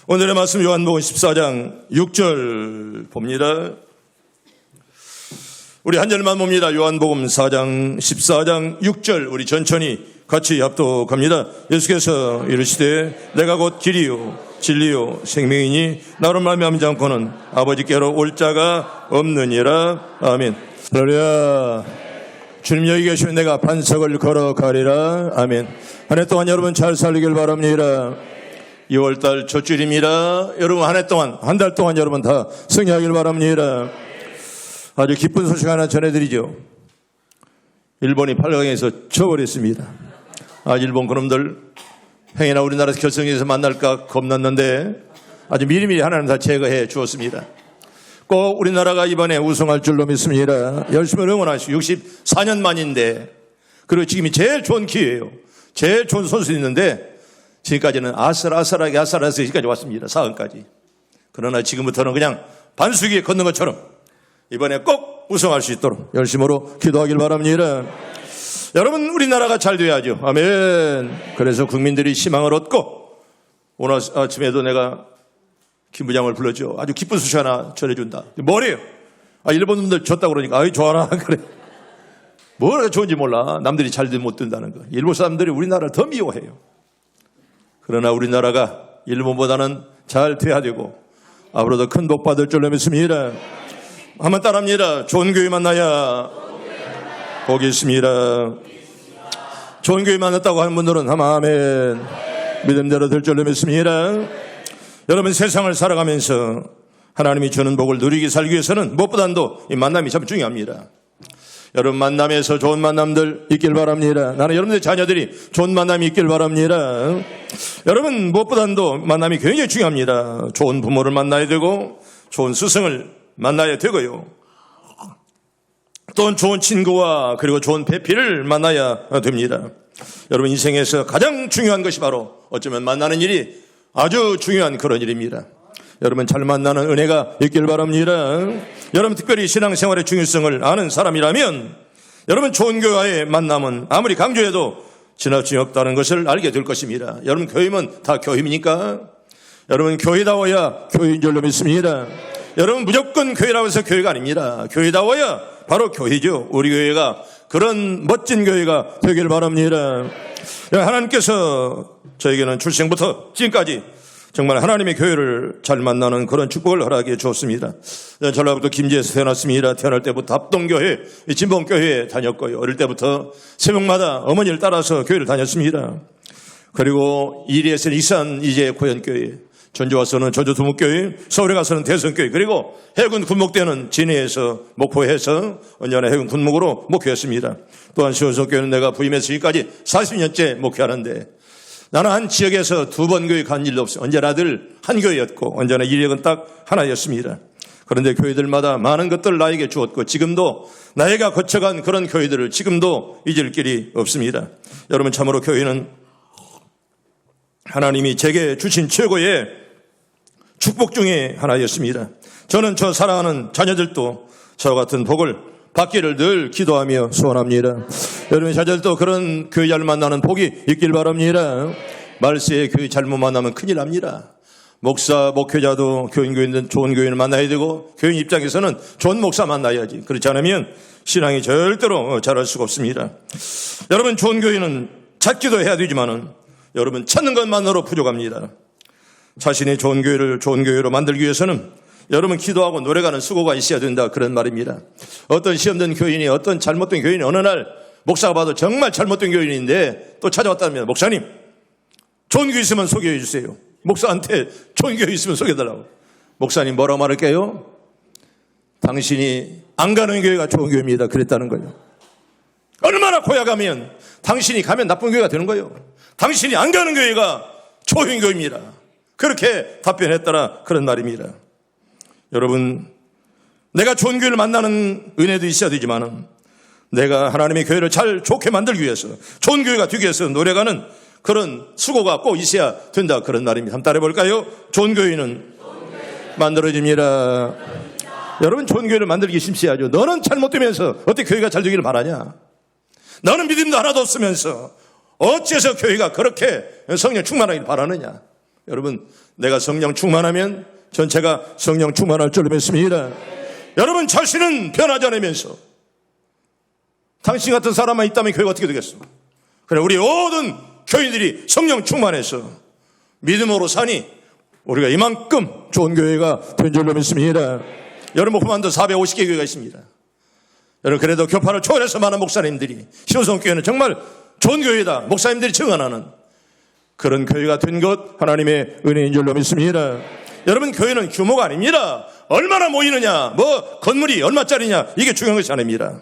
오늘의 말씀 요한복음 14장 6절 봅니다. 우리 한 절만 봅니다. 요한복음 14장 6절 우리 천천히 같이 합독합니다. 예수께서 이르시되 내가 곧 길이요 진리요 생명이니 나로 말미암지 않고는 아버지께로 올 자가 없느니라. 아멘. 할렐루야. 주님 여기 계시면 내가 반석을 걸어가리라. 아멘. 한 해 동안 여러분 잘 살리길 바랍니다. 2월달 첫 주일입니다. 여러분 한 해 동안, 한 달 동안 여러분 다 승리하길 바랍니다. 아주 기쁜 소식 하나 전해드리죠. 일본이 8강에서 져버렸습니다. 일본 그놈들 행여나 우리나라에서 결승에서 만날까 겁났는데 아주 미리미리 하나님 다 제거해 주었습니다. 꼭 우리나라가 이번에 우승할 줄로 믿습니다. 열심히 응원하시고 64년 만인데 그리고 지금이 제일 좋은 기회예요. 제일 좋은 선수 있는데 지금까지는 아슬아슬하게 여기까지 왔습니다. 4강까지. 그러나 지금부터는 그냥 반수기에 걷는 것처럼 이번에 꼭 우승할 수 있도록 열심으로 기도하길 바랍니다. 여러분 우리나라가 잘 돼야죠. 아멘. 그래서 국민들이 희망을 얻고 오늘 아침에도 내가 김 부장을 불렀죠. 아주 기쁜 소식 하나 전해준다. 뭐래요? 일본 놈들 졌다고 그러니까 좋아라 그래. 뭐가 좋은지 몰라. 남들이 잘 되면 못 된다는 거. 일본 사람들이 우리나라를 더 미워해요. 그러나 우리나라가 일본보다는 잘 돼야 되고 앞으로도 큰 복 받을 줄로 믿습니다. 한번 따라합니다. 좋은 교회 만나야 복이 있습니다. 좋은 교회 만났다고 하는 분들은 아멘. 믿음대로 될 줄로 믿습니다. 여러분 세상을 살아가면서 하나님이 주는 복을 누리게 살기 위해서는 무엇보다도 이 만남이 참 중요합니다. 여러분 만남에서 좋은 만남들 있길 바랍니다. 나는 여러분의 자녀들이 좋은 만남이 있길 바랍니다. 여러분 무엇보다도 만남이 굉장히 중요합니다. 좋은 부모를 만나야 되고 좋은 스승을 만나야 되고요. 또 좋은 친구와 그리고 좋은 배필을 만나야 됩니다. 여러분 인생에서 가장 중요한 것이 바로 어쩌면 만나는 일이 아주 중요한 그런 일입니다. 여러분 잘 만나는 은혜가 있길 바랍니다. 여러분 특별히 신앙생활의 중요성을 아는 사람이라면 여러분 좋은 교회와의 만남은 아무리 강조해도 지나침이 없다는 것을 알게 될 것입니다. 여러분 교회면 다 교회입니까? 여러분 교회다워야 교회인 줄로 믿습니다. 여러분 무조건 교회라고 해서 교회가 아닙니다. 교회다워야 바로 교회죠. 우리 교회가 그런 멋진 교회가 되길 바랍니다. 하나님께서 저에게는 출생부터 지금까지 정말 하나님의 교회를 잘 만나는 그런 축복을 허락해 주었습니다. 전라북도 김제에서 태어났습니다. 태어날 때부터 합동교회, 진봉교회에 다녔고요. 어릴 때부터 새벽마다 어머니를 따라서 교회를 다녔습니다. 그리고 이리에서는 익산 이제 고현교회, 전주 와서는 전주 두목교회, 서울에 가서는 대성교회, 그리고 해군 군목대는 진해에서 목포해서 언제나 해군 군목으로 목회했습니다. 또한 시원성교회는 내가 부임해서 지금까지 40년째 목회하는데 나는 한 지역에서 두 번 교회 간 일도 없어요. 언제나 늘 한 교회였고 언제나 이력은 딱 하나였습니다. 그런데 교회들마다 많은 것들을 나에게 주었고 지금도 나이가 거쳐간 그런 교회들을 지금도 잊을 길이 없습니다. 여러분 참으로 교회는 하나님이 제게 주신 최고의 축복 중에 하나였습니다. 저는 저 사랑하는 자녀들도 저와 같은 복을 받기를 늘 기도하며 소원합니다. 여러분 자녀들도 그런 교회 잘 만나는 복이 있길 바랍니다. 말세에 교회 잘못 만나면 큰일 납니다. 목사, 목회자도 교인교인들 좋은 교인을 만나야 되고 교인 입장에서는 좋은 목사 만나야지. 그렇지 않으면 신앙이 절대로 잘할 수가 없습니다. 여러분 좋은 교인은 찾기도 해야 되지만은 여러분 찾는 것만으로 부족합니다. 자신의 좋은 교회를 좋은 교회로 만들기 위해서는 여러분 기도하고 노래가는 수고가 있어야 된다 그런 말입니다. 어떤 시험된 교인이 어떤 잘못된 교인이 어느 날 목사가 봐도 정말 잘못된 교인인데 또 찾아왔답니다. 목사님 좋은 교회 있으면 소개해 주세요. 목사한테 좋은 교회 있으면 소개해달라고. 목사님 뭐라고 말할게요? 당신이 안 가는 교회가 좋은 교회입니다. 그랬다는 거예요. 얼마나 고약하면 당신이 가면 나쁜 교회가 되는 거예요. 당신이 안 가는 교회가 좋은 교회입니다. 그렇게 답변했더라 그런 말입니다. 여러분 내가 좋은 교회를 만나는 은혜도 있어야 되지만 내가 하나님의 교회를 잘 좋게 만들기 위해서 좋은 교회가 되기 위해서 노래가는 그런 수고가 꼭 있어야 된다 그런 말입니다. 한번 따라해 볼까요? 좋은 교회는 만들어집니다. 여러분 좋은 교회를 만들기 심시하죠. 너는 잘못되면서 어떻게 교회가 잘 되기를 바라냐? 너는 믿음도 하나도 없으면서 어째서 교회가 그렇게 성령 충만하길 바라느냐? 여러분 내가 성령 충만하면 전체가 성령 충만할 줄로 믿습니다. 여러분 자신은 변하지 않으면서 당신 같은 사람만 있다면 교회가 어떻게 되겠어? 그래, 우리 모든 교인들이 성령 충만해서 믿음으로 사니 우리가 이만큼 좋은 교회가 된 줄로 믿습니다. 여러분 포만도 450개 교회가 있습니다. 여러분 그래도 교파를 초월해서 많은 목사님들이 시온성교회는 정말 좋은 교회다, 목사님들이 증언하는 그런 교회가 된 것 하나님의 은혜인 줄로 믿습니다. 여러분 교회는 규모가 아닙니다. 얼마나 모이느냐, 뭐 건물이 얼마짜리냐, 이게 중요한 것이 아닙니다.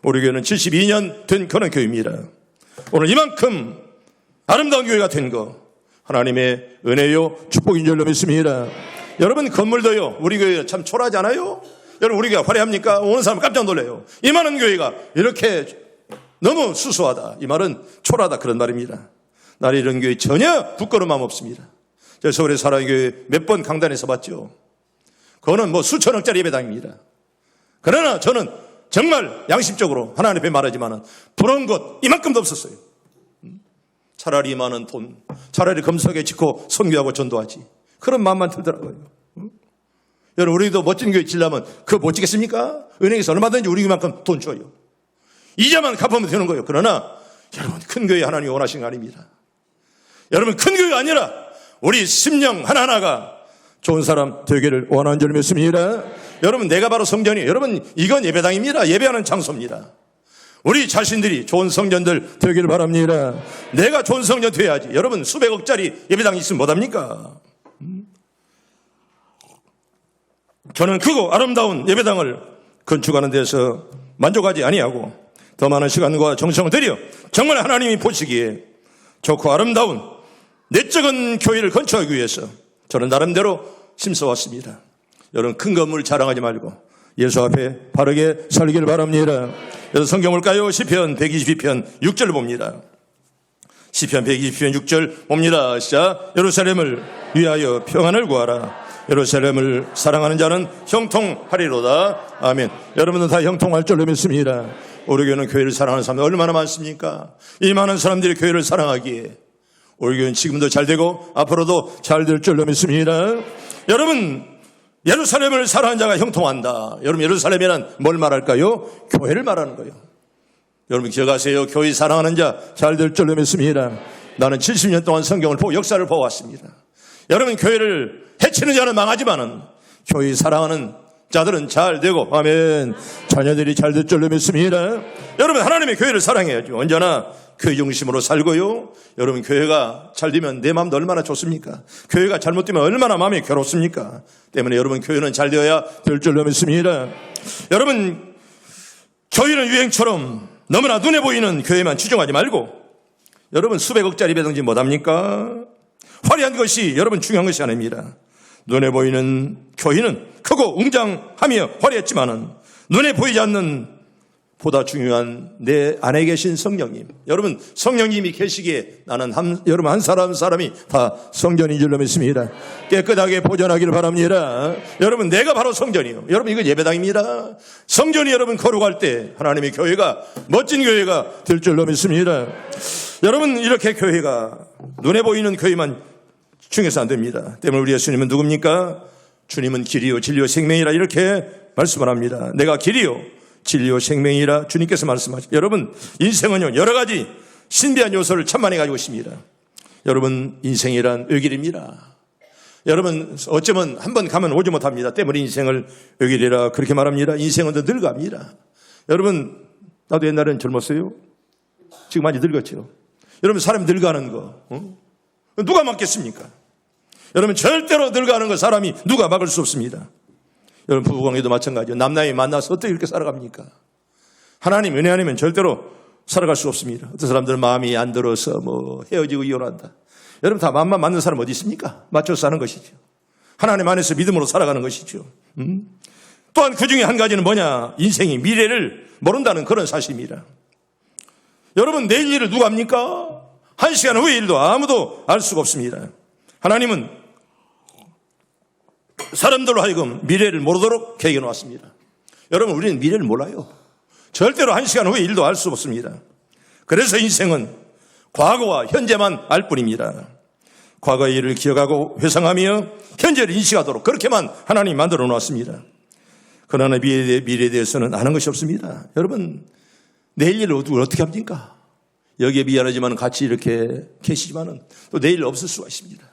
우리 교회는 72년 된 그런 교회입니다. 오늘 이만큼 아름다운 교회가 된 거 하나님의 은혜요 축복인 줄로 믿습니다. 여러분 건물도요, 우리 교회 참 초라하지 않아요? 여러분 우리 교회가 화려합니까? 오는 사람 깜짝 놀라요. 이 많은 교회가 이렇게 너무 수수하다, 이 말은 초라하다 그런 말입니다. 나는 이런 교회 전혀 부끄러움 없습니다. 제가 서울의 사랑의 교회 몇 번 강단에서 봤죠. 그거는 뭐 수천억짜리 예배당입니다. 그러나 저는 정말 양심적으로 하나님 앞에 말하지만은 부러운 것 이만큼도 없었어요. 차라리 많은 돈, 차라리 검석에 짓고 선교하고 전도하지, 그런 마음만 들더라고요. 여러분 우리도 멋진 교회 지려면 그거 못 지겠습니까? 은행에서 얼마든지 우리 교회만큼 돈 줘요. 이자만 갚으면 되는 거예요. 그러나 여러분 큰 교회 하나님이 원하신 거 아닙니다. 여러분 큰 교회가 아니라 우리 심령 하나하나가 좋은 사람 되기를 원하는 줄 믿습니다. 여러분 내가 바로 성전이에요. 여러분 이건 예배당입니다. 예배하는 장소입니다. 우리 자신들이 좋은 성전들 되기를 바랍니다. 내가 좋은 성전 되어야지. 여러분 수백억짜리 예배당이 있으면 못합니까? 저는 크고 아름다운 예배당을 건축하는 데서 만족하지 아니하고 더 많은 시간과 정성을 들여 정말 하나님이 보시기에 좋고 아름다운 내적인 교회를 건축하기 위해서 저는 나름대로 힘써왔습니다. 여러분 큰 건물 자랑하지 말고 예수 앞에 바르게 살기를 바랍니다. 여러분 성경 볼까요? 시편 122편 6절 봅니다. 시편 122편 6절 봅니다. 시작. 예루살렘을 위하여 평안을 구하라. 예루살렘을 사랑하는 자는 형통하리로다. 아멘. 여러분은 다 형통할 줄로 믿습니다. 우리 교회는 교회를 사랑하는 사람들 얼마나 많습니까? 이 많은 사람들이 교회를 사랑하기에 우리 교회는 지금도 잘 되고 앞으로도 잘 될 줄로 믿습니다. 여러분 예루살렘을 사랑하는 자가 형통한다. 여러분 예루살렘이란 뭘 말할까요? 교회를 말하는 거예요. 여러분 기억하세요. 교회 사랑하는 자 잘 될 줄로 믿습니다. 나는 70년 동안 성경을 보고 역사를 보아왔습니다. 여러분 교회를 해치는 자는 망하지만은 교회 사랑하는 자들은 잘 되고, 아멘, 자녀들이 잘 될 줄로 믿습니다. 여러분 하나님의 교회를 사랑해야죠. 언제나 교회 중심으로 살고요. 여러분 교회가 잘 되면 내 마음도 얼마나 좋습니까? 교회가 잘못되면 얼마나 마음이 괴롭습니까? 때문에 여러분 교회는 잘 되어야 될 줄로 믿습니다. 여러분 교회는 유행처럼 너무나 눈에 보이는 교회만 추종하지 말고 여러분 수백억짜리 배당지 못합니까? 화려한 것이 여러분 중요한 것이 아닙니다. 눈에 보이는 교회는 크고 웅장하며 화려했지만은 눈에 보이지 않는 보다 중요한 내 안에 계신 성령님. 여러분 성령님이 계시기에 나는 여러분 한 사람 한 사람이 다 성전인 줄로 믿습니다. 깨끗하게 보존하기를 바랍니다. 여러분 내가 바로 성전이요. 여러분 이거 예배당입니다. 성전이 여러분 거룩할 때 하나님의 교회가 멋진 교회가 될 줄로 믿습니다. 여러분 이렇게 교회가 눈에 보이는 교회만 중요해서 안 됩니다. 때문에 우리 예수님은 누굽니까? 주님은 길이요 진리요 생명이라 이렇게 말씀을 합니다. 내가 길이요 진리요 생명이라 주님께서 말씀하십니다. 여러분 인생은요 여러 가지 신비한 요소를 천만에 가지고 있습니다. 여러분 인생이란 의길입니다. 여러분 어쩌면 한번 가면 오지 못합니다. 때문에 인생을 의길이라 그렇게 말합니다. 인생은 더 늙어갑니다. 여러분 나도 옛날에는 젊었어요. 지금 많이 늙었죠. 여러분 사람이 늙어가는 거 누가 막겠습니까? 여러분 절대로 늙어가는 거 사람이 누가 막을 수 없습니다. 여러분 부부관계도 마찬가지죠. 남남이 만나서 어떻게 이렇게 살아갑니까? 하나님 은혜 아니면 절대로 살아갈 수 없습니다. 어떤 사람들은 마음이 안 들어서 뭐 헤어지고 이혼한다. 여러분 다 마음만 맞는 사람 어디 있습니까? 맞춰서 사는 것이죠. 하나님 안에서 믿음으로 살아가는 것이죠. 또한 그 중에 한 가지는 뭐냐? 인생이 미래를 모른다는 그런 사실입니다. 여러분 내일 일을 누가 합니까? 1시간 후의 일도 아무도 알 수가 없습니다. 하나님은 사람들로 하여금 미래를 모르도록 계획해 놓았습니다. 여러분 우리는 미래를 몰라요. 절대로 1시간 후의 일도 알 수 없습니다. 그래서 인생은 과거와 현재만 알 뿐입니다. 과거의 일을 기억하고 회상하며 현재를 인식하도록 그렇게만 하나님이 만들어 놓았습니다. 그러나 미래에 대해서는 아는 것이 없습니다. 여러분, 내일 일을 어떻게 합니까? 여기에 미안하지만 같이 이렇게 계시지만은 또 내일 없을 수가 있습니다.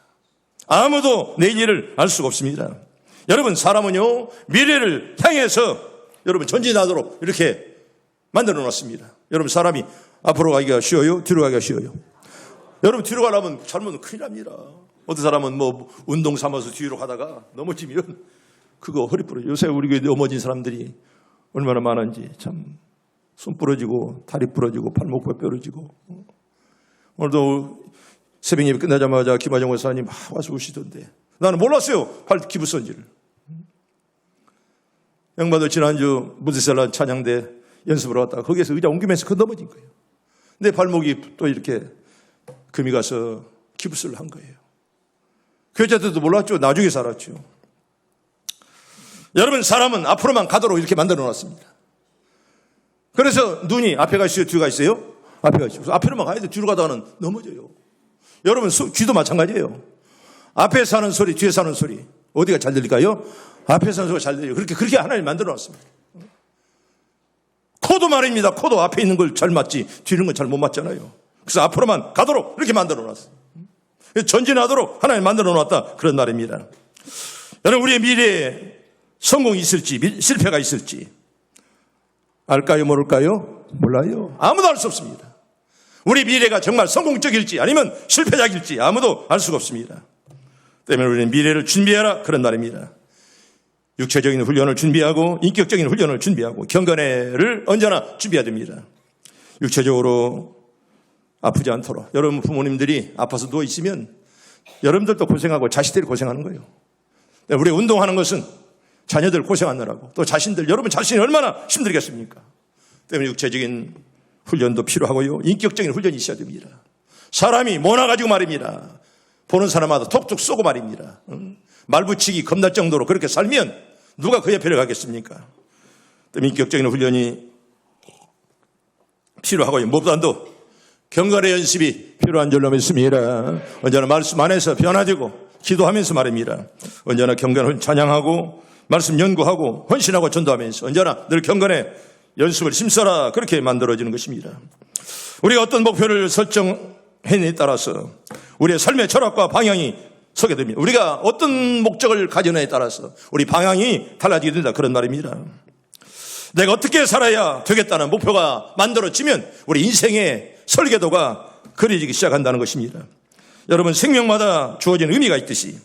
아무도 내일 일을 알 수가 없습니다. 여러분, 사람은요, 미래를 향해서 여러분 전진하도록 이렇게 만들어 놨습니다. 여러분, 사람이 앞으로 가기가 쉬워요? 뒤로 가기가 쉬워요? 여러분, 뒤로 가려면 잘못은 큰일 납니다. 어떤 사람은 뭐 운동 삼아서 뒤로 가다가 넘어지면 그거 허리 부러져요. 요새 우리 교회 넘어진 사람들이 얼마나 많은지 참, 손 부러지고 다리 부러지고 팔목뼈 부러지고. 오늘도 새벽 예배 끝나자마자 김하정 목사님 와서 오시던데 나는 몰랐어요, 팔 기부선지를. 양반들 지난주 무드셀라 찬양대 연습을 왔다가 거기에서 의자 옮기면서 그 넘어진 거예요. 내 발목이 또 이렇게 금이 가서 기부스를 한 거예요. 교회자들도 몰랐죠. 나중에 살았죠. 여러분, 사람은 앞으로만 가도록 이렇게 만들어 놨습니다. 그래서 눈이 앞에 가 있어요? 뒤에 가 있어요? 앞에 가 있어요. 앞으로만 가야 돼. 뒤로 가다가는 넘어져요. 여러분, 귀도 마찬가지예요. 앞에 사는 소리, 뒤에 사는 소리. 어디가 잘 들릴까요? 앞에 사는 소리가 잘 들려요. 그렇게 하나님 만들어 놨습니다. 코도 말입니다. 코도 앞에 있는 걸 잘 맞지 뒤에 있는 건 잘 못 맞잖아요. 그래서 앞으로만 가도록 이렇게 만들어 놨어요. 전진하도록 하나님 만들어 놨다, 그런 말입니다. 여러분, 우리의 미래에 성공이 있을지 실패가 있을지 알까요? 모를까요? 몰라요. 아무도 알 수 없습니다. 우리 미래가 정말 성공적일지 아니면 실패작일지 아무도 알 수가 없습니다. 때문에 우리는 미래를 준비해라, 그런 말입니다. 육체적인 훈련을 준비하고 인격적인 훈련을 준비하고 경건회를 언제나 준비해야 됩니다. 육체적으로 아프지 않도록. 여러분, 부모님들이 아파서 누워있으면 여러분들도 고생하고 자식들이 고생하는 거예요. 우리 운동하는 것은 자녀들 고생하느라고, 또 자신들, 여러분 자신이 얼마나 힘들겠습니까? 때문에 육체적인 훈련도 필요하고요, 인격적인 훈련이 있어야 됩니다. 사람이 모나가지고 말입니다, 보는 사람마다 톡톡 쏘고 말입니다. 말붙이기 겁날 정도로 그렇게 살면 누가 그 옆에 가겠습니까? 때문에 인격적인 훈련이 필요하고요, 무엇보다도 경건의 연습이 필요한 줄로 믿습니다. 언제나 말씀 안에서 변화되고 기도하면서 말입니다. 언제나 경건을 찬양하고 말씀 연구하고 헌신하고 전도하면서 언제나 늘 경건의 연습을 힘써라, 그렇게 만들어지는 것입니다. 우리가 어떤 목표를 설정했느냐에 따라서 우리의 삶의 철학과 방향이 서게 됩니다. 우리가 어떤 목적을 가지느냐에 따라서 우리 방향이 달라지게 된다, 그런 말입니다. 내가 어떻게 살아야 되겠다는 목표가 만들어지면 우리 인생의 설계도가 그려지기 시작한다는 것입니다. 여러분, 생명마다 주어진 의미가 있듯이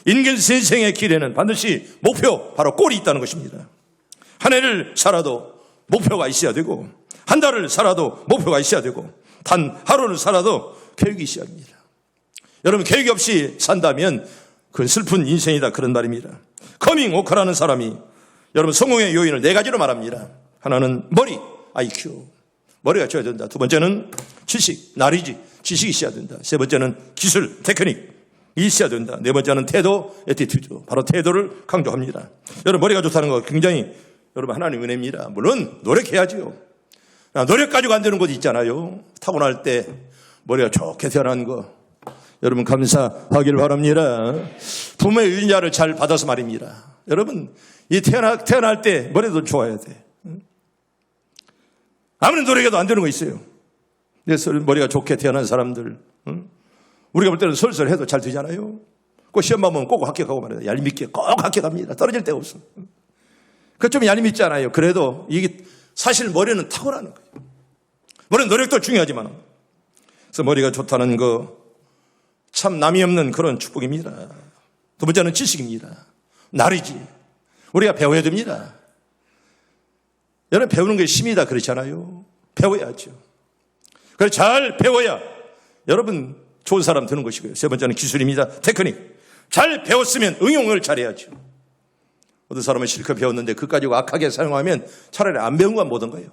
인간 인생의 길에는 반드시 목표, 바로 꼴이 있다는 것입니다. 한 해를 살아도 목표가 있어야 되고, 한 달을 살아도 목표가 있어야 되고, 단 하루를 살아도 계획이 있어야 합니다. 여러분, 계획이 없이 산다면 그건 슬픈 인생이다, 그런 말입니다. 커밍 오카라는 사람이 여러분 성공의 요인을 4가지로 말합니다. 하나는 머리, IQ. 머리가 좋아야 된다. 두 번째는 지식, 나리지, 지식이 있어야 된다. 세 번째는 기술, 테크닉, 이 있어야 된다. 네 번째는 태도, 애티튜드. 바로 태도를 강조합니다. 여러분, 머리가 좋다는 거 굉장히 여러분 하나님의 은혜입니다. 물론 노력해야죠. 노력 가지고 안 되는 곳이 있잖아요. 타고날 때 머리가 좋게 태어난 거 여러분 감사하길 바랍니다. 부모의 유전자를 잘 받아서 말입니다. 여러분, 이 태어날 때 머리도 좋아야 돼. 아무리 노력해도 안 되는 거 있어요. 그래서 머리가 좋게 태어난 사람들, 우리가 볼 때는 설설해도 잘 되잖아요. 꼭 시험 보면 꼭 합격하고 말이야. 얄밉게 꼭 합격합니다. 떨어질 데가 없어. 그 좀 얄밉잖아요. 그래도 이게 사실 머리는 타고나는 거예요. 머리는 노력도 중요하지만, 그래서 머리가 좋다는 거 참 남이 없는 그런 축복입니다. 두 번째는 지식입니다. 나리지. 우리가 배워야 됩니다. 여러분, 배우는 게 힘이다 그렇잖아요. 배워야죠. 그래서 잘 배워야 여러분 좋은 사람 되는 것이고요. 세 번째는 기술입니다. 테크닉. 잘 배웠으면 응용을 잘해야죠. 어떤 사람은 실컷 배웠는데 그거 가지고 악하게 사용하면 차라리 안 배운 건 못한 거예요.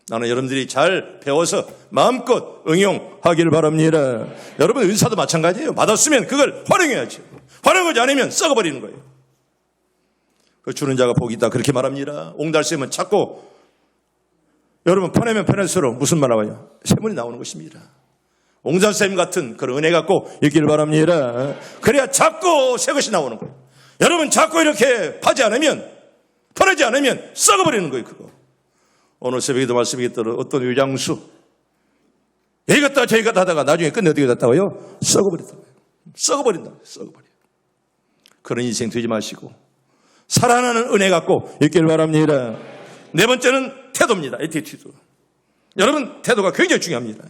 나는 여러분들이 잘 배워서 마음껏 응용하길 바랍니다. 여러분, 은사도 마찬가지예요. 받았으면 그걸 활용해야죠. 활용하지 않으면 썩어버리는 거예요. 주는 자가 복이 있다, 그렇게 말합니다. 옹달샘은 찾고, 여러분, 퍼내면 퍼낼수록 무슨 말 나와요? 샘물이 나오는 것입니다. 옹자쌤 같은 그런 은혜 갖고 있기를 바랍니다. 그래야 자꾸 새 것이 나오는 거예요. 여러분 자꾸 이렇게 파지 않으면, 퍼내지 않으면 썩어버리는 거예요. 그거. 오늘 새벽에도 말씀드렸던 어떤 요장수, 여기 갔다 저기 갔다 하다가 나중에 끝내 어떻게 됐다고요? 썩어버린다고요. 썩어버린다고요. 썩어버려. 그런 인생 되지 마시고 살아나는 은혜 갖고 있기를 바랍니다. 네 번째는 태도입니다. 애티튜드. 여러분 태도가 굉장히 중요합니다.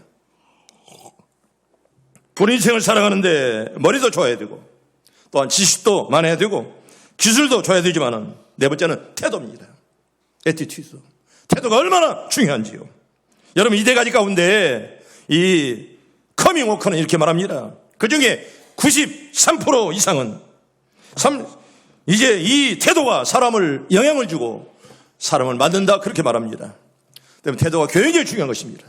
우리 인생을 살아가는데 머리도 좋아야 되고 또한 지식도 많아야 되고 기술도 좋아야 되지만은 네 번째는 태도입니다. 애티튜드. 태도가 얼마나 중요한지요. 여러분 이 네 가지 가운데 이 커밍 워커는 이렇게 말합니다. 그 중에 93% 이상은 이제 이 태도가 사람을 영향을 주고 사람을 만든다 그렇게 말합니다. 때문에 태도가 굉장히 중요한 것입니다.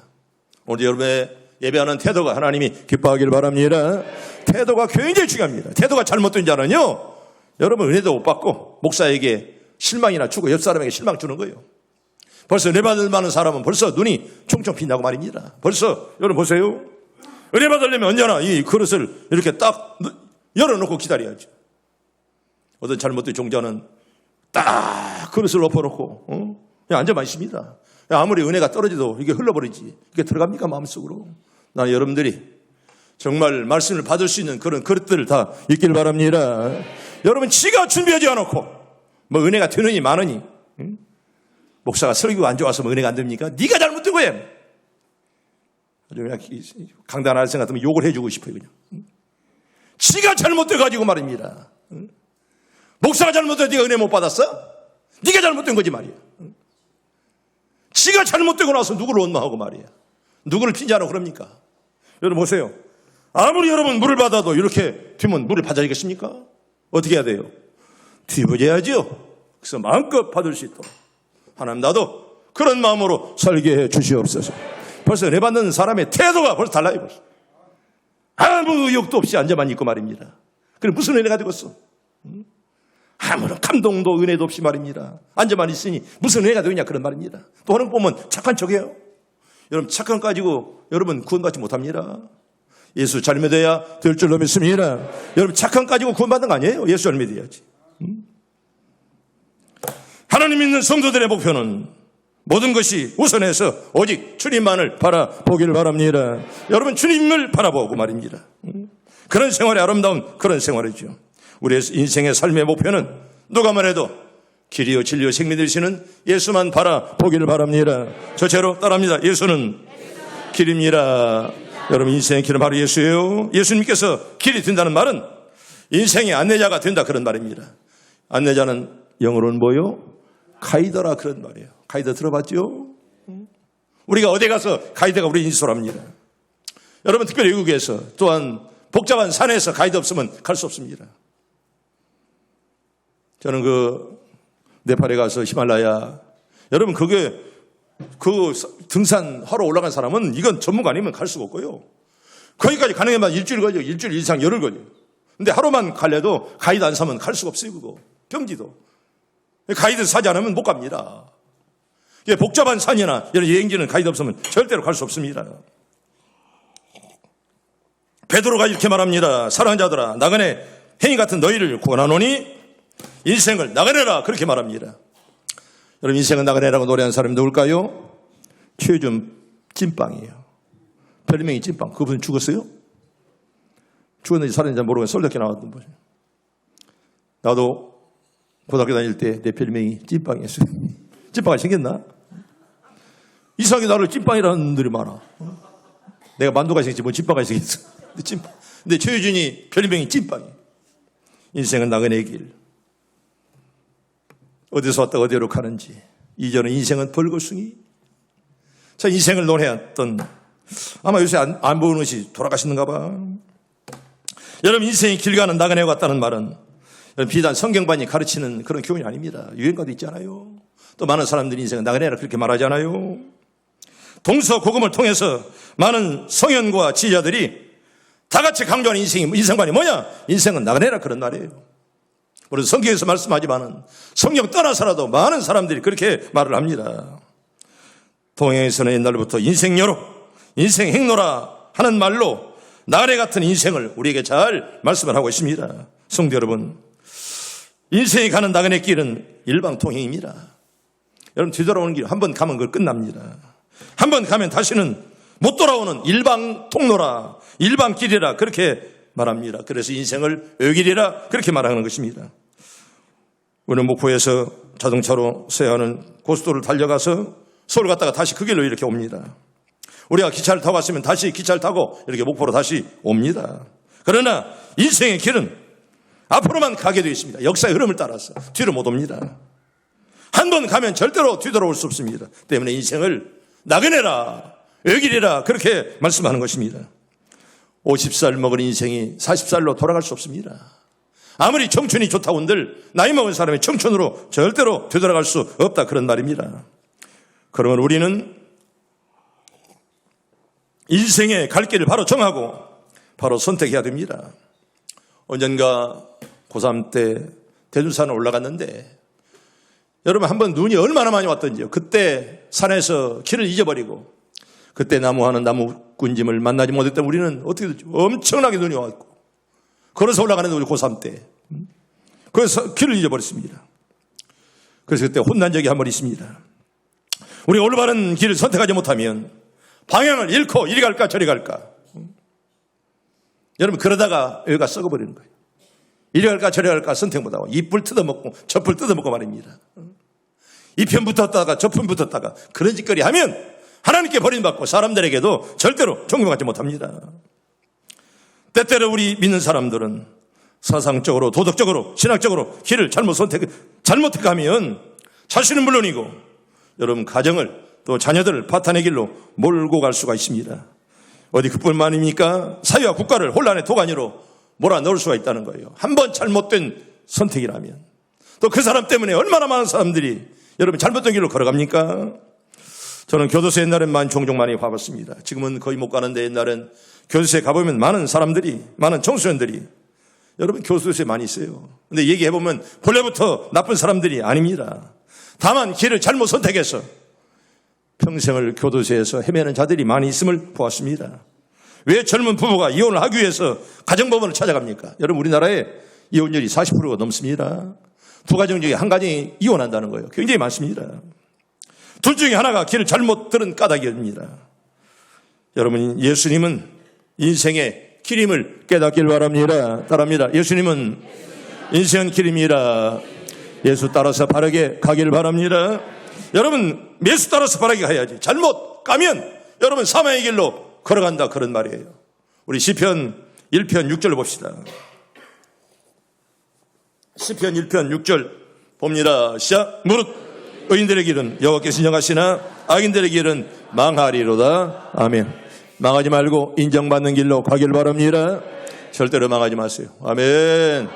오늘 여러분의 예배하는 태도가 하나님이 기뻐하기를 바랍니다. 태도가 굉장히 중요합니다. 태도가 잘못된 자는요, 여러분 은혜도 못 받고 목사에게 실망이나 주고 옆 사람에게 실망 주는 거예요. 벌써 은혜 받을 만한 사람은 벌써 눈이 총총 빛나고 말입니다. 벌써 여러분 보세요. 은혜 받으려면 언제나 이 그릇을 이렇게 딱 열어놓고 기다려야죠. 어떤 잘못된 종자는 딱 그릇을 엎어놓고 그냥 앉아만 있습니다. 아무리 은혜가 떨어져도 이게 흘러버리지. 이게 들어갑니까 마음속으로? 나는 여러분들이 정말 말씀을 받을 수 있는 그런 그릇들 다 있길 바랍니다. 여러분 지가 준비하지 않았고 뭐 은혜가 되느니 마느니 목사가 설교가 안 좋아서 뭐 은혜가 안 됩니까? 네가 잘못된 거야. 그냥 강단 할 생각 같으면 욕을 해주고 싶어요. 그냥 지가 잘못돼가지고 말입니다. 목사가 잘못돼서 네가 은혜 못 받았어? 네가 잘못된 거지 말이야. 지가 잘못되고 나서 누구를 원망하고 말이야. 누구를 핀자하고 그럽니까? 여러분 보세요. 아무리 여러분 물을 받아도 이렇게 튀면 물을 받아야겠습니까? 어떻게 해야 돼요? 뒤부져야죠. 그래서 마음껏 받을 수 있도록 하나님 나도 그런 마음으로 살게 해 주시옵소서. 벌써 은혜 받는 사람의 태도가 벌써 달라요. 벌써. 아무 의욕도 없이 앉아만 있고 말입니다. 그럼 무슨 은혜가 되겠어? 아무런 감동도 은혜도 없이 말입니다. 앉아만 있으니 무슨 은혜가 되느냐 그런 말입니다. 또 하는 거 보면 착한 척이에요. 여러분 착한 거 가지고 여러분 구원받지 못합니다. 예수 잘 믿어야 될 줄로 믿습니다. 여러분 착한 거 가지고 구원받는 거 아니에요. 예수 잘 믿어야지. 하나님 믿는 성도들의 목표는 모든 것이 우선해서 오직 주님만을 바라보기를 바랍니다. 여러분 주님을 바라보고 말입니다. 그런 생활이 아름다운 그런 생활이죠. 우리의 인생의 삶의 목표는 누가 말해도 길이요 진리요 생명 되시는 예수만 바라보기를 바랍니다. 저체로 따라합니다. 예수는 길입니다. 여러분 인생의 길은 바로 예수예요. 예수님께서 길이 된다는 말은 인생의 안내자가 된다 그런 말입니다. 안내자는 영어로는 뭐요? 가이더라 그런 말이에요. 가이드 들어봤죠? 우리가 어디 가서 가이드가 우리 인솔합니다. 여러분 특별히 외국에서 또한 복잡한 산에서 가이드 없으면 갈 수 없습니다. 저는 네팔에 가서 히말라야 여러분 그 등산하러 올라간 사람은 이건 전문가 아니면 갈 수가 없고요. 거기까지 가는 데만 일주일 걸려. 일주일 이상 열흘 걸려. 근데 하루만 갈래도 가이드 안 사면 갈 수가 없어요. 그거 평지도 가이드 사지 않으면 못 갑니다. 복잡한 산이나 이런 여행지는 가이드 없으면 절대로 갈 수 없습니다. 베드로가 이렇게 말합니다. 사랑하는 자들아 나그네 행위 같은 너희를 구원하노니 인생을 나그네라 그렇게 말합니다. 여러분 인생은 나그네라고 노래하는 사람이 누굴까요? 최준 찐빵이에요. 별명이 찐빵. 그분 죽었어요? 죽었는지 살았는지 모르겠어요. 솔직히 나왔던 분이에요. 나도 고등학교 다닐 때 내 별명이 찐빵이었어요. 찐빵이 생겼나? 이상하게 나를 찐빵이라는 분들이 많아. 내가 만두가 생겼지 뭐 찐빵이 생겼어. 찐빵. 근데 최유준이 별명이 찐빵이에요. 인생은 나그네의 길. 어디서 왔다 어디로 가는지. 이전에 인생은 벌거숭이. 자, 인생을 노래했던 아마 요새 안 보는 것이 돌아가시는가 봐. 여러분 인생이 길 가는 나그네 같다는 말은 비단 성경반이 가르치는 그런 교훈이 아닙니다. 유행가도 있잖아요. 또 많은 사람들이 인생은 나그네라 그렇게 말하잖아요. 동서고금을 통해서 많은 성현과 지자들이 다 같이 강조하는 인생관이 뭐냐? 인생은 나그네라 그런 말이에요. 그래서 성경에서 말씀하지만은 성경 떠나서라도 많은 사람들이 그렇게 말을 합니다. 동양에서는 옛날부터 인생여로, 인생행로라 하는 말로 나래 같은 인생을 우리에게 잘 말씀을 하고 있습니다. 성도 여러분, 인생이 가는 나그네 길은 일방통행입니다. 여러분, 뒤돌아오는 길 한 번 가면 그걸 끝납니다. 한 번 가면 다시는 못 돌아오는 일방통로라, 일방길이라 그렇게 말합니다. 그래서 인생을 외길이라 그렇게 말하는 것입니다. 우리는 목포에서 자동차로 서해안은 고속도로를 달려가서 서울 갔다가 다시 그 길로 이렇게 옵니다. 우리가 기차를 타고 왔으면 다시 기차를 타고 이렇게 목포로 다시 옵니다. 그러나 인생의 길은 앞으로만 가게 되어 있습니다. 역사의 흐름을 따라서 뒤로 못 옵니다. 한 번 가면 절대로 뒤돌아올 수 없습니다. 때문에 인생을 나그네라, 외길이라 그렇게 말씀하는 것입니다. 50살 먹은 인생이 40살로 돌아갈 수 없습니다. 아무리 청춘이 좋다고 한들 나이 먹은 사람이 청춘으로 절대로 되돌아갈 수 없다, 그런 말입니다. 그러면 우리는 인생의 갈 길을 바로 정하고 바로 선택해야 됩니다. 언젠가 고3 때 대둔산을 올라갔는데 여러분, 한번 눈이 얼마나 많이 왔던지요. 그때 산에서 길을 잊어버리고 그때 나무하는 나무꾼짐을 만나지 못했던 우리는 어떻게 됐죠? 엄청나게 눈이 왔고 걸어서 올라가는데 우리 고3 때 그래서 길을 잊어버렸습니다. 그래서 그때 혼난 적이 한 번 있습니다. 우리가 올바른 길을 선택하지 못하면 방향을 잃고 이리 갈까 저리 갈까. 여러분, 그러다가 여기가 썩어버리는 거예요. 이리 갈까 저리 갈까 선택 못하고 이불 뜯어먹고 저불 뜯어먹고 말입니다. 이 편 붙었다가 저 편 붙었다가 그런 짓거리 하면 하나님께 버림받고 사람들에게도 절대로 존경받지 못합니다. 때때로 우리 믿는 사람들은 사상적으로, 도덕적으로, 신학적으로 길을 잘못해가면 자신은 물론이고 여러분 가정을 또 자녀들을 파탄의 길로 몰고 갈 수가 있습니다. 어디 그뿐만 아닙니까? 사회와 국가를 혼란의 도가니로 몰아넣을 수가 있다는 거예요. 한번 잘못된 선택이라면. 또 그 사람 때문에 얼마나 많은 사람들이 여러분 잘못된 길로 걸어갑니까? 저는 교도소 옛날엔 종종 많이 가봤습니다. 지금은 거의 못 가는데 옛날엔 교도소에 가보면 많은 사람들이, 많은 청소년들이 여러분 교도소에 많이 있어요. 근데 얘기해보면 본래부터 나쁜 사람들이 아닙니다. 다만 길을 잘못 선택해서 평생을 교도소에서 헤매는 자들이 많이 있음을 보았습니다. 왜 젊은 부부가 이혼을 하기 위해서 가정법원을 찾아갑니까? 여러분, 우리나라에 이혼율이 40%가 넘습니다. 두 가정 중에 한 가정이 이혼한다는 거예요. 굉장히 많습니다. 둘 중에 하나가 길을 잘못 들은 까닭입니다. 여러분, 예수님은 인생의 길임을 깨닫길 바랍니다. 따라합니다. 예수님은 인생은 길입니다. 예수 따라서 바르게 가길 바랍니다. 여러분, 예수 따라서 바르게 가야지. 잘못 가면 여러분 사망의 길로 걸어간다, 그런 말이에요. 우리 시편 1편 6절 봅시다. 시편 1편 6절 봅니다. 시작. 무릇 의인들의 길은 여호와께서 인정하시나 악인들의 길은 망하리로다. 아멘. 망하지 말고 인정받는 길로 가길 바랍니다. 절대로 망하지 마세요. 아멘.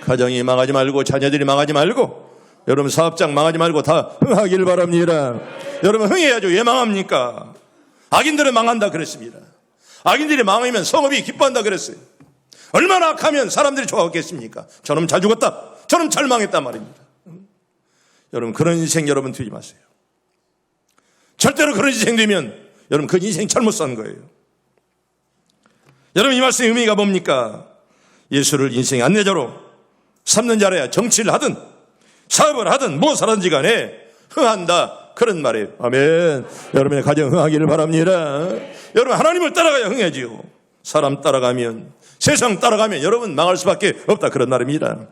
가정이 망하지 말고 자녀들이 망하지 말고 여러분 사업장 망하지 말고 다 흥하길 바랍니다. 여러분 흥해야죠. 왜 망합니까? 악인들은 망한다 그랬습니다. 악인들이 망하면 성읍이 기뻐한다 그랬어요. 얼마나 악하면 사람들이 좋아하겠습니까? 저놈 잘 죽었다, 저놈 잘 망했단 말입니다. 여러분, 그런 인생 여러분 되지 마세요. 절대로 그런 인생 되면 여러분 그 인생 잘못 산 거예요. 여러분, 이 말씀의 의미가 뭡니까? 예수를 인생의 안내자로 삼는 자라야 정치를 하든 사업을 하든 무엇을 하든지 간에 흥한다, 그런 말이에요. 아멘. 여러분의 가정 흥하기를 바랍니다. 여러분, 하나님을 따라가야 흥해지요. 사람 따라가면, 세상 따라가면 여러분 망할 수밖에 없다, 그런 말입니다.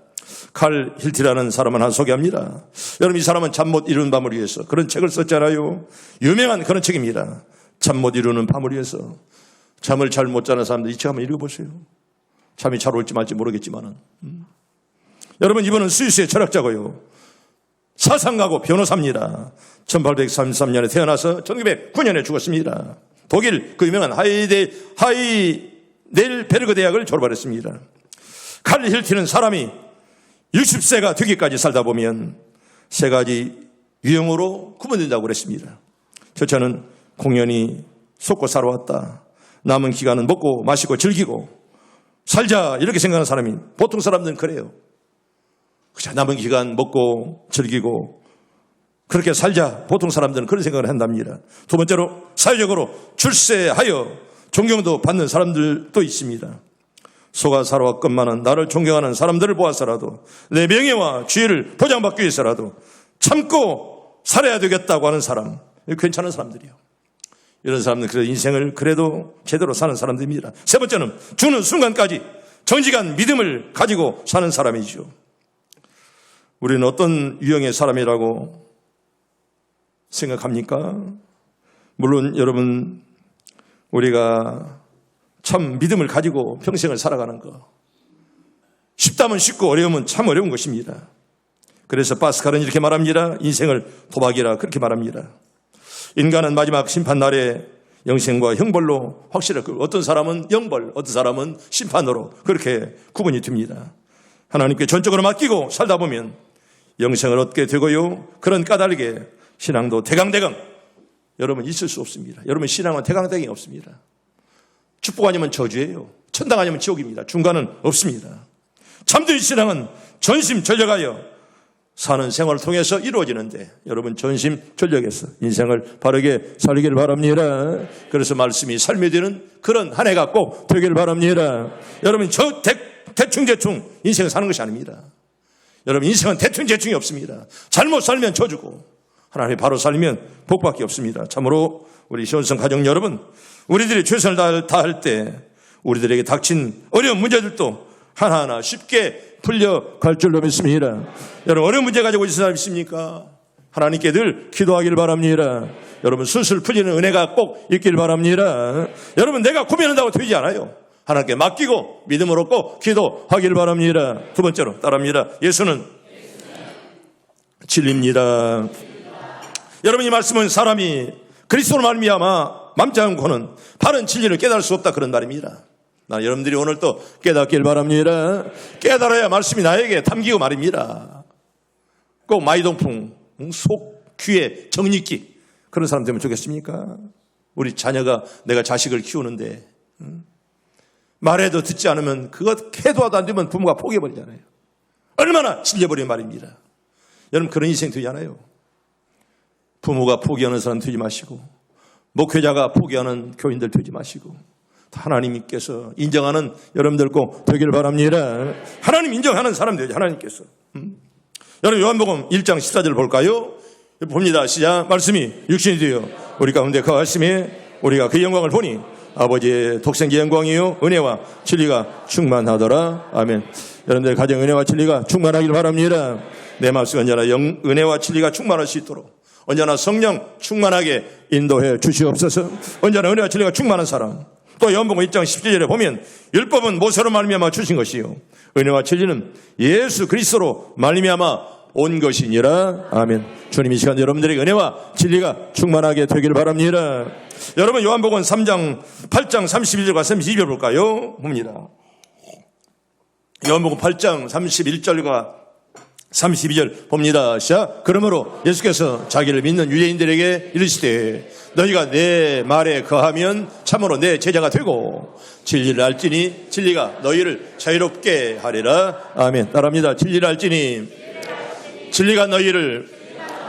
칼 힐티라는 사람을 하나 소개합니다. 여러분, 이 사람은 잠 못 이루는 밤을 위해서 그런 책을 썼잖아요. 유명한 그런 책입니다. 잠 못 이루는 밤을 위해서. 잠을 잘 못 자는 사람들 이 책 한번 읽어보세요. 잠이 잘 올지 말지 모르겠지만은. 여러분, 이분은 스위스의 철학자고요, 사상가고 변호사입니다. 1833년에 태어나서 1909년에 죽었습니다. 독일 그 유명한 하이델베르그 대학을 졸업했습니다. 칼 힐티는 사람이 60세가 되기까지 살다 보면 세 가지 유형으로 구분된다고 그랬습니다. 저는 공연히 속고 살아왔다. 남은 기간은 먹고 마시고 즐기고 살자, 이렇게 생각하는 사람이, 보통 사람들은 그래요. 남은 기간 먹고 즐기고 그렇게 살자, 보통 사람들은 그런 생각을 한답니다. 두 번째로, 사회적으로 출세하여 존경도 받는 사람들도 있습니다. 소가 사로와 끝만은 나를 존경하는 사람들을 보아서라도 내 명예와 지위를 보장받기 위해서라도 참고 살아야 되겠다고 하는 사람, 괜찮은 사람들이요. 이런 사람들은 그래도 인생을 그래도 제대로 사는 사람들입니다. 세 번째는 죽는 순간까지 정직한 믿음을 가지고 사는 사람이죠. 우리는 어떤 유형의 사람이라고 생각합니까? 물론 여러분, 우리가 참 믿음을 가지고 평생을 살아가는 거 쉽다면 쉽고 어려우면 참 어려운 것입니다. 그래서 파스칼은 이렇게 말합니다. 인생을 도박이라 그렇게 말합니다. 인간은 마지막 심판날에 영생과 형벌로 확실하고 어떤 사람은 영벌, 어떤 사람은 심판으로 그렇게 구분이 됩니다. 하나님께 전적으로 맡기고 살다 보면 영생을 얻게 되고요. 그런 까닭에 신앙도 대강대강 여러분 있을 수 없습니다. 여러분 신앙은 대강대강이 없습니다. 축복 아니면 저주예요. 천당 아니면 지옥입니다. 중간은 없습니다. 참된 신앙은 전심전력하여 사는 생활을 통해서 이루어지는데 여러분 전심전력해서 인생을 바르게 살기를 바랍니다. 그래서 말씀이 삶이 되는 그런 한 해가 꼭 되길 바랍니다. 여러분 대충 인생을 사는 것이 아닙니다. 여러분 인생은 대충이 없습니다. 잘못 살면 저주고 하나님 바로 살면 복밖에 없습니다. 참으로 우리 시온성 가정 여러분, 우리들이 최선을 다할 때 우리들에게 닥친 어려운 문제들도 하나하나 쉽게 풀려갈 줄로 믿습니다. 여러분 어려운 문제 가지고 있는 사람 있습니까? 하나님께 늘 기도하길 바랍니다. 여러분 술술 풀리는 은혜가 꼭 있길 바랍니다. 여러분 내가 고민한다고 되지 않아요. 하나님께 맡기고 믿음으로 꼭 기도하길 바랍니다. 두 번째로 따라합니다. 예수는 진리입니다. 여러분 이 말씀은 사람이 그리스도로 말미암아 맘지 않고는 바른 진리를 깨달을 수 없다 그런 말입니다. 나 여러분들이 오늘 또 깨닫길 바랍니다. 깨달아야 말씀이 나에게 담기고 말입니다. 꼭 마이동풍 속 귀에 정리기 그런 사람 되면 좋겠습니까? 우리 자녀가 내가 자식을 키우는데 말해도 듣지 않으면 그것 해도 안 되면 부모가 포기해버리잖아요. 얼마나 질려버린 말입니다. 여러분 그런 인생 되지 않아요. 부모가 포기하는 사람 되지 마시고 목회자가 포기하는 교인들 되지 마시고 하나님께서 인정하는 여러분들 꼭 되길 바랍니다. 하나님 인정하는 사람 되죠. 하나님께서. 여러분 요한복음 1장 14절 볼까요? 봅니다. 시작. 말씀이 육신이 되어 우리 가운데 거하심에 우리가 그 영광을 보니 아버지의 독생기 영광이요 은혜와 진리가 충만하더라. 아멘. 여러분들 가정 은혜와 진리가 충만하길 바랍니다. 내 마음속에 언제나 은혜와 진리가 충만할 수 있도록 언제나 성령 충만하게 인도해 주시옵소서. 언제나 은혜와 진리가 충만한 사람. 또 요한복음 1장 17절에 보면 율법은 모세로 말미암아 주신 것이요 은혜와 진리는 예수 그리스도로 말미암아 온 것이니라. 아멘. 주님 이 시간 여러분들에게 은혜와 진리가 충만하게 되길 바랍니다. 여러분 요한복음 8장 31절과 32절 볼까요? 봅니다. 요한복음 8장 31절과 32절 봅니다. 시작. 그러므로 예수께서 자기를 믿는 유대인들에게 이르시되 너희가 내 말에 거하면 참으로 내 제자가 되고 진리를 알지니 진리가 너희를 자유롭게 하리라. 아멘. 따라합니다. 진리를 알지니 진리가 너희를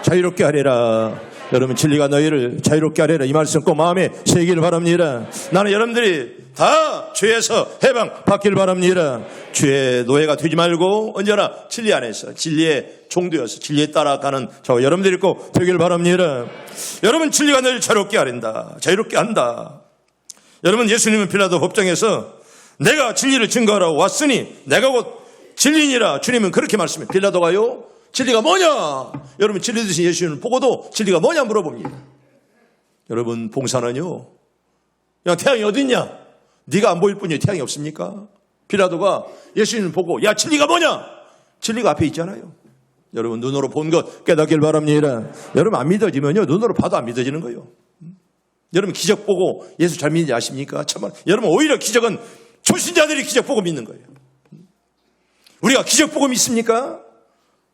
자유롭게 하리라. 여러분 진리가 너희를 자유롭게 하리라. 이 말씀 꼭 마음에 새기길 바랍니다. 나는 여러분들이 다 죄에서 해방 받기를 바랍니다. 죄의 노예가 되지 말고 언제나 진리 안에서 진리의 종되어서 진리에 따라가는 저 여러분들이 꼭 되길 바랍니다. 여러분 진리가 너희를 자유롭게 하린다. 자유롭게 한다. 여러분 예수님은 빌라도 법정에서 내가 진리를 증거하라고 왔으니 내가 곧 진리니라. 주님은 그렇게 말씀해요. 빌라도가요 진리가 뭐냐? 여러분 진리 되신 예수님을 보고도 진리가 뭐냐 물어봅니다. 여러분 봉사는요 야 태양이 어디 있냐? 네가 안 보일 뿐이에요. 태양이 없습니까? 빌라도가 예수님을 보고 야 진리가 뭐냐? 진리가 앞에 있잖아요. 여러분 눈으로 본 것 깨닫길 바랍니다. 여러분 안 믿어지면요 눈으로 봐도 안 믿어지는 거예요. 여러분 기적 보고 예수 잘 믿는지 아십니까? 참말. 여러분 오히려 기적은 초신자들이 기적 보고 믿는 거예요. 우리가 기적 보고 믿습니까?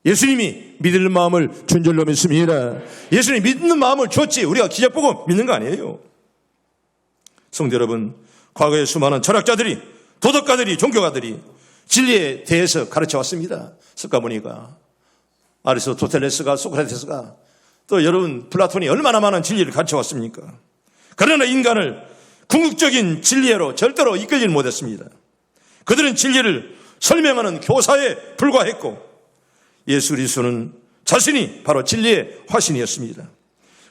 예수님이 믿을 마음을 준 줄로 믿습니다. 예수님 믿는 마음을 줬지 우리가 기적 보고 믿는 거 아니에요. 성도 여러분, 과거에 수많은 철학자들이 도덕가들이 종교가들이 진리에 대해서 가르쳐 왔습니다. 석가모니가 아리스토텔레스가 소크라테스가 또 여러분 플라톤이 얼마나 많은 진리를 가르쳐 왔습니까? 그러나 인간을 궁극적인 진리로 절대로 이끌지는 못했습니다. 그들은 진리를 설명하는 교사에 불과했고 예수 그리스도는 자신이 바로 진리의 화신이었습니다.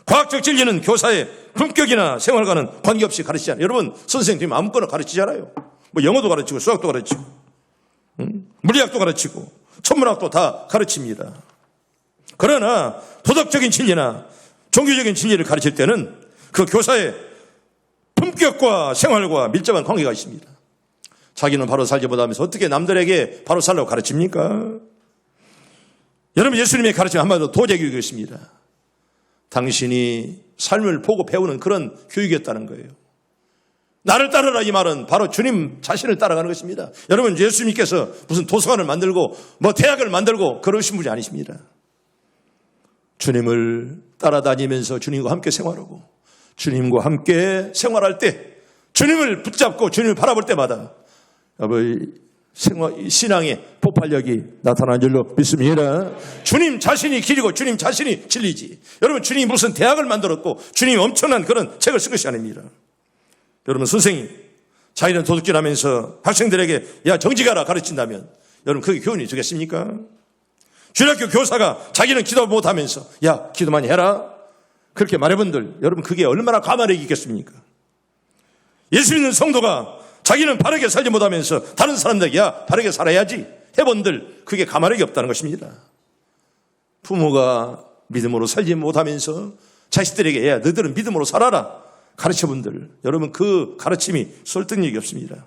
과학적 진리는 교사의 품격이나 생활과는 관계없이 가르치지 않아요. 여러분 선생님 아무거나 가르치잖아요. 뭐 영어도 가르치고 수학도 가르치고 물리학도 가르치고 천문학도 다 가르칩니다. 그러나 도덕적인 진리나 종교적인 진리를 가르칠 때는 그 교사의 품격과 생활과 밀접한 관계가 있습니다. 자기는 바로 살지 못하면서 어떻게 남들에게 바로 살라고 가르칩니까? 여러분 예수님의 가르침 한마디로 도제교육이었습니다. 당신이 삶을 보고 배우는 그런 교육이었다는 거예요. 나를 따르라 이 말은 바로 주님 자신을 따라가는 것입니다. 여러분 예수님께서 무슨 도서관을 만들고 뭐 대학을 만들고 그러신 분이 아니십니다. 주님을 따라다니면서 주님과 함께 생활하고 주님과 함께 생활할 때 주님을 붙잡고 주님을 바라볼 때마다 신앙의 폭발력이 나타난 줄로 믿습니다. 주님 자신이 길이고 주님 자신이 진리지. 여러분 주님이 무슨 대학을 만들었고 주님이 엄청난 그런 책을 쓴 것이 아닙니다. 여러분 선생님 자기는 도둑질 하면서 학생들에게 야 정직하라 가르친다면 여러분 그게 교훈이 되겠습니까? 주일학교 교사가 자기는 기도 못하면서 야 기도 많이 해라 그렇게 말해본들 여러분 그게 얼마나 가만히 있겠습니까? 예수 믿는 성도가 자기는 바르게 살지 못하면서 다른 사람들에게 야 바르게 살아야지 해본들 그게 가만히 없다는 것입니다. 부모가 믿음으로 살지 못하면서 자식들에게 야 너희들은 믿음으로 살아라 가르쳐본들 여러분 그 가르침이 설득력이 없습니다.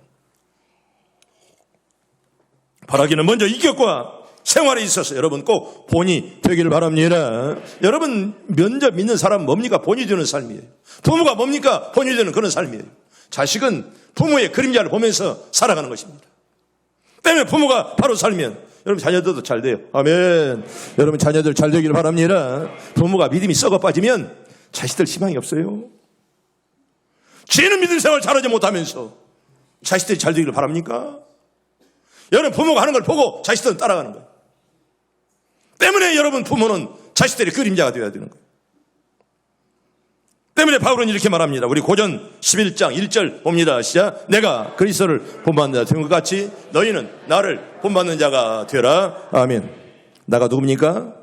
바라기는 먼저 인격과 생활에 있어서 여러분 꼭 본이 되기를 바랍니다. 여러분 먼저 믿는 사람은 뭡니까? 본이 되는 삶이에요. 부모가 뭡니까? 본이 되는 그런 삶이에요. 자식은 부모의 그림자를 보면서 살아가는 것입니다. 때문에 부모가 바로 살면 여러분 자녀들도 잘 돼요. 아멘. 여러분 자녀들 잘 되기를 바랍니다. 부모가 믿음이 썩어 빠지면 자식들 희망이 없어요. 지혜는 믿음 생활 잘하지 못하면서 자식들이 잘 되기를 바랍니까? 여러분 부모가 하는 걸 보고 자식들은 따라가는 거예요. 때문에 여러분 부모는 자식들의 그림자가 되어야 되는 거예요. 때문에 바울은 이렇게 말합니다. 우리 고전 11장 1절 봅니다. 시작. 내가 그리스도를 본받는 자 된 것 같이 너희는 나를 본받는 자가 되라. 아멘. 나가 누굽니까?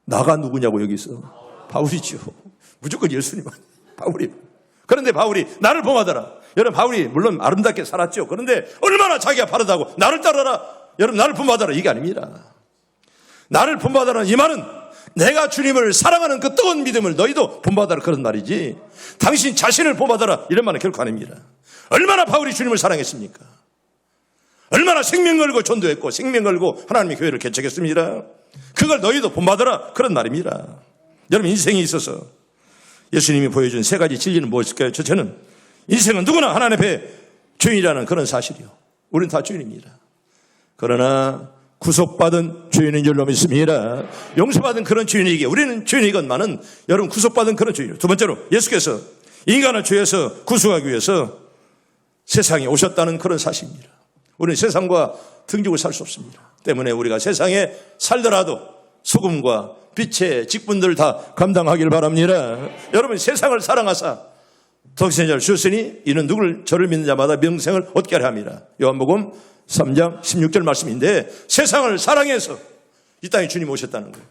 나가 누구냐고 여기서. 바울이죠. 무조건 예수님 바울이. 그런데 바울이 나를 본받아라. 여러분 바울이 물론 아름답게 살았죠. 그런데 얼마나 자기가 바르다고 나를 따라라. 여러분 나를 본받아라 이게 아닙니다. 나를 본받아라 이 말은 내가 주님을 사랑하는 그 뜨거운 믿음을 너희도 본받아라 그런 말이지 당신 자신을 본받아라 이런 말은 결코 아닙니다. 얼마나 바울이 주님을 사랑했습니까? 얼마나 생명 걸고 전도했고 생명 걸고 하나님의 교회를 개척했습니다. 그걸 너희도 본받아라 그런 말입니다. 여러분 인생에 있어서 예수님이 보여준 세 가지 진리는 무엇일까요? 첫째는 인생은 누구나 하나님 앞에 죄인이라는 그런 사실이요. 우리는 다 죄인입니다. 그러나 구속받은 죄인인 줄로 믿습니다. 용서받은 그런 죄인에게 우리는 죄인이건만은 여러분 구속받은 그런 죄인이에요. 두 번째로 예수께서 인간을 죄에서 구속하기 위해서 세상에 오셨다는 그런 사실입니다. 우리는 세상과 등죽을 살 수 없습니다. 때문에 우리가 세상에 살더라도 소금과 빛의 직분들을 다 감당하길 바랍니다. 여러분 세상을 사랑하사 독생자를 주셨으니 이는 누구를 저를 믿는 자마다 명생을 얻게 하려 합니다. 요한복음 3장 16절 말씀인데 세상을 사랑해서 이 땅에 주님 오셨다는 거예요.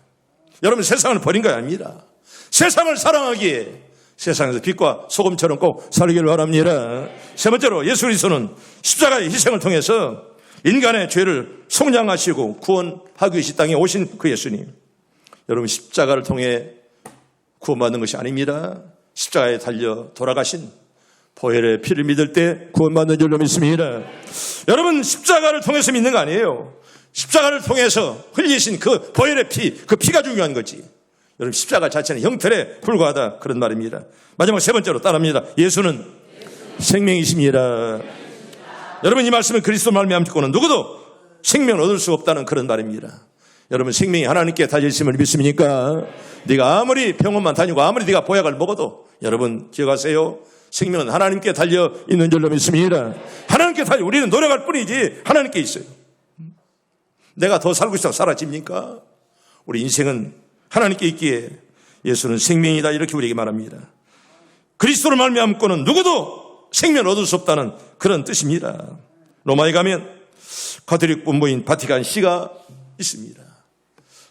여러분 세상을 버린 거 아닙니다. 세상을 사랑하기에 세상에서 빛과 소금처럼 꼭 살기를 바랍니다. 세 번째로 예수 그리스도는 십자가의 희생을 통해서 인간의 죄를 속량하시고 구원하기 위해 이 땅에 오신 그 예수님. 여러분 십자가를 통해 구원받는 것이 아닙니다. 십자가에 달려 돌아가신 보혈의 피를 믿을 때 구원받는 줄로 믿습니다. 여러분 십자가를 통해서 믿는 거 아니에요. 십자가를 통해서 흘리신 그 보혈의 피, 그 피가 중요한 거지. 여러분 십자가 자체는 형틀에 불과하다 그런 말입니다. 마지막 세 번째로 따라합니다. 예수는 생명이십니다. 여러분 이 말씀을 그리스도 말미암아 듣고는 누구도 생명을 얻을 수 없다는 그런 말입니다. 여러분 생명이 하나님께 달려있음을 믿습니까? 네가 아무리 병원만 다니고 아무리 네가 보약을 먹어도 여러분 기억하세요. 생명은 하나님께 달려있는 줄로 믿습니다. 하나님께 달려 우리는 노력할 뿐이지 하나님께 있어요. 내가 더 살고 싶다고 사라집니까? 우리 인생은 하나님께 있기에 예수는 생명이다 이렇게 우리에게 말합니다. 그리스도를 말미암고는 누구도 생명을 얻을 수 없다는 그런 뜻입니다. 로마에 가면 가톨릭 본부인 바티칸 시가 있습니다.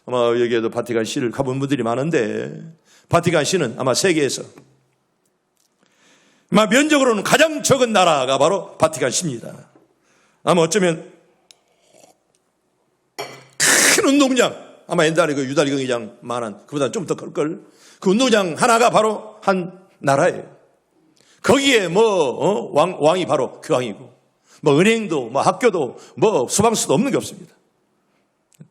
아마 여기에도 바티칸 시를 가본 분들이 많은데, 바티칸 시는 아마 세계에서 아마 면적으로는 가장 적은 나라가 바로 바티칸 시입니다. 아마 어쩌면 큰 운동장, 아마 옛날에 그 유다리 경기장 만한, 그보다 좀 더 클걸, 그 운동장 하나가 바로 한 나라예요. 거기에 왕이 바로 교황이고, 은행도, 학교도, 수방수도 없는 게 없습니다.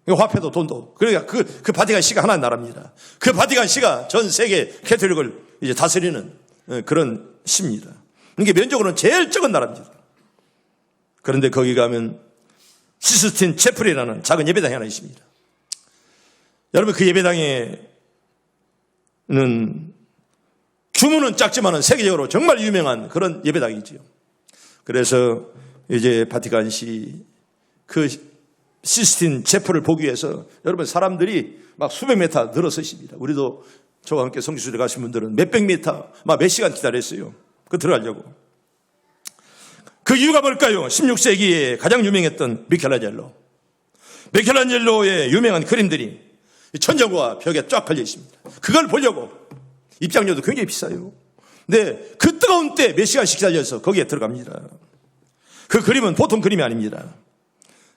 화폐도 돈도. 그러니까 그 바티칸 시가 하나의 나라입니다. 그 바티칸 시가 전 세계 가톨릭을 이제 다스리는 그런 시입니다. 이게 면적으로는 제일 적은 나라입니다. 그런데 거기 가면 시스틴 채플이라는 작은 예배당이 하나 있습니다. 여러분, 그 예배당에는 규모는 작지만은 세계적으로 정말 유명한 그런 예배당이지요. 그래서 이제 바티칸시 그 시스틴 채플을 보기 위해서 여러분 사람들이 막 수백 미터 늘어서십니다. 우리도 저와 함께 성지순례 가신 분들은 몇백 미터, 막 몇 시간 기다렸어요. 그 들어가려고. 그 이유가 뭘까요? 16세기에 가장 유명했던 미켈란젤로의 유명한 그림들이 천장과 벽에 쫙 걸려 있습니다. 그걸 보려고 입장료도 굉장히 비싸요. 근데 그 뜨거운 때 몇 시간씩 기다려서 거기에 들어갑니다. 그 그림은 보통 그림이 아닙니다.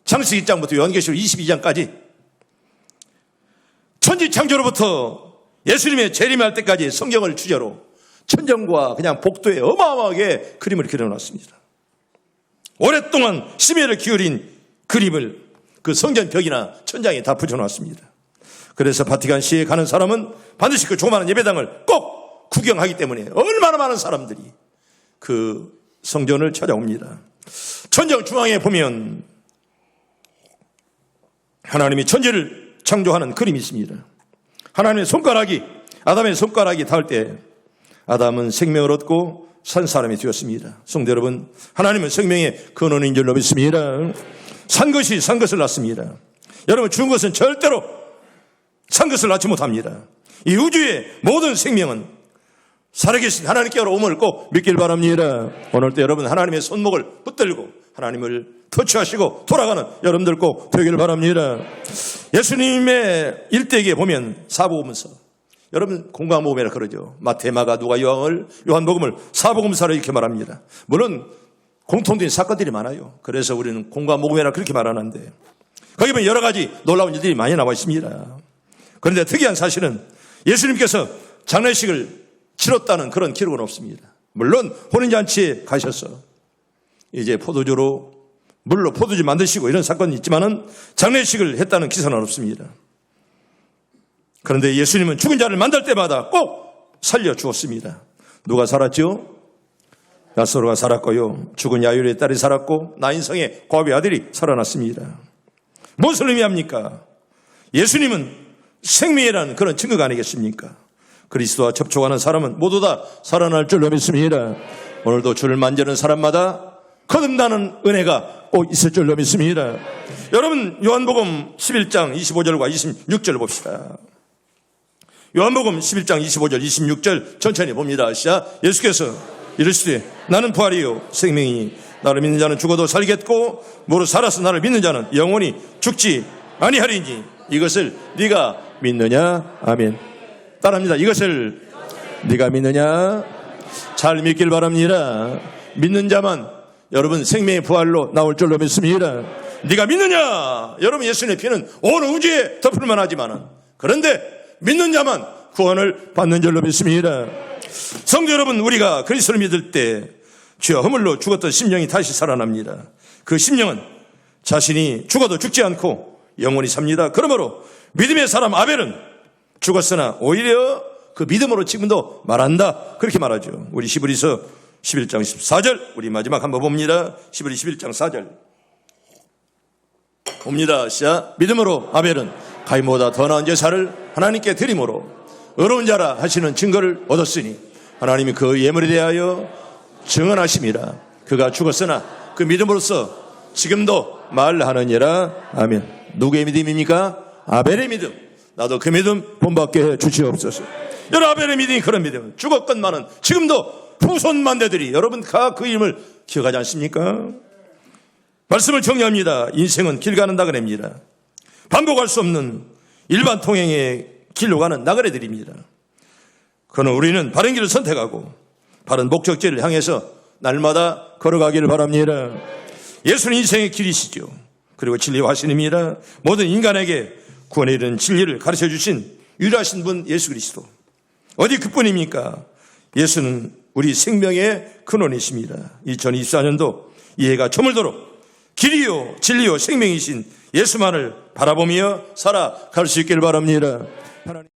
창세기 1장부터 요한계시록 22장까지 천지창조로부터 예수님의 재림할 때까지 성경을 주제로 천정과 그냥 복도에 어마어마하게 그림을 그려놨습니다. 오랫동안 심혈을 기울인 그림을 그 성전 벽이나 천장에 다 붙여놨습니다. 그래서 바티칸시에 가는 사람은 반드시 그 조그마한 예배당을 꼭 구경하기 때문에 얼마나 많은 사람들이 그 성전을 찾아옵니다. 천정 중앙에 보면 하나님이 천지를 창조하는 그림이 있습니다. 하나님의 손가락이, 아담의 손가락이 닿을 때 아담은 생명을 얻고 산 사람이 되었습니다. 성도 여러분, 하나님은 생명의 근원인 줄 믿습니다. 산 것이 산 것을 낳습니다. 여러분, 죽은 것은 절대로 산 것을 낳지 못합니다. 이 우주의 모든 생명은 살아계신 하나님께로 오므를 꼭 믿길 바랍니다. 오늘 때 여러분 하나님의 손목을 붙들고 하나님을 터치하시고 돌아가는 여러분들 꼭 되길 바랍니다. 예수님의 일대기에 보면 사복음서, 여러분 공감복음이라 그러죠. 마태, 마가, 누가, 요한복음을 사복음서로 이렇게 말합니다. 물론 공통된 사건들이 많아요. 그래서 우리는 공감복음이라 그렇게 말하는데 거기 보면 여러 가지 놀라운 일들이 많이 나와 있습니다. 그런데 특이한 사실은 예수님께서 장례식을 치렀다는 그런 기록은 없습니다. 물론 혼인잔치에 가셔서 이제 물로 포도주 만드시고 이런 사건이 있지만은 장례식을 했다는 기사는 없습니다. 그런데 예수님은 죽은 자를 만날 때마다 꼭 살려 주었습니다. 누가 살았죠? 야소로가 살았고요. 죽은 야율의 딸이 살았고 나인성의 고압의 아들이 살아났습니다. 무엇을 의미합니까? 예수님은 생명이라는 그런 증거가 아니겠습니까? 그리스도와 접촉하는 사람은 모두 다 살아날 줄로 믿습니다. 오늘도 주를 만지는 사람마다 거듭나는 은혜가 꼭 있을 줄로 믿습니다. 여러분, 요한복음 11장 25절과 26절 봅시다. 요한복음 11장 25절 26절 천천히 봅니다. 시작. 예수께서 이르시되 나는 부활이요 생명이니 나를 믿는 자는 죽어도 살겠고 무릇 살아서 나를 믿는 자는 영원히 죽지 아니하리니 이것을 네가 믿느냐? 아멘. 따라합니다. 이것을 네가 믿느냐? 잘 믿길 바랍니다. 믿는 자만 여러분 생명의 부활로 나올 줄로 믿습니다. 네가 믿느냐? 여러분 예수님의 피는 온 우주에 덮을만 하지만은 그런데 믿는 자만 구원을 받는 줄로 믿습니다. 성도 여러분, 우리가 그리스도를 믿을 때 죄와 허물로 죽었던 심령이 다시 살아납니다. 그 심령은 자신이 죽어도 죽지 않고 영원히 삽니다. 그러므로 믿음의 사람 아벨은 죽었으나 오히려 그 믿음으로 지금도 말한다. 그렇게 말하죠. 우리 히브리서 11장 14절 우리 마지막 한번 봅니다. 히브리 11장 4절 봅니다. 시작. 믿음으로 아벨은 가인보다 더 나은 제사를 하나님께 드림으로 의로운 자라 하시는 증거를 얻었으니 하나님이 그 예물에 대하여 증언하심이라. 그가 죽었으나 그 믿음으로써 지금도 말하느니라. 아멘. 누구의 믿음입니까? 아벨의 믿음. 나도 그 믿음 본받게 해 주시옵소서. 여러분 아벨의 믿음이 그런 믿음. 죽었건만은 지금도 후손만대들이 여러분 다 그 이름을 기억하지 않습니까? 말씀을 정리합니다. 인생은 길 가는 나그네입니다. 반복할 수 없는 일반 통행의 길로 가는 나그네들입니다. 그러나 우리는 바른 길을 선택하고 바른 목적지를 향해서 날마다 걸어가기를 바랍니다. 예수는 인생의 길이시죠. 그리고 진리와 하신입니다. 모든 인간에게 구원에 이르는 진리를 가르쳐 주신 유일하신 분 예수 그리스도. 어디 그뿐입니까? 예수는 우리 생명의 근원이십니다. 2024년도 이 해가 저물도록 길이요 진리요 생명이신 예수만을 바라보며 살아갈 수 있기를 바랍니다. 하나님.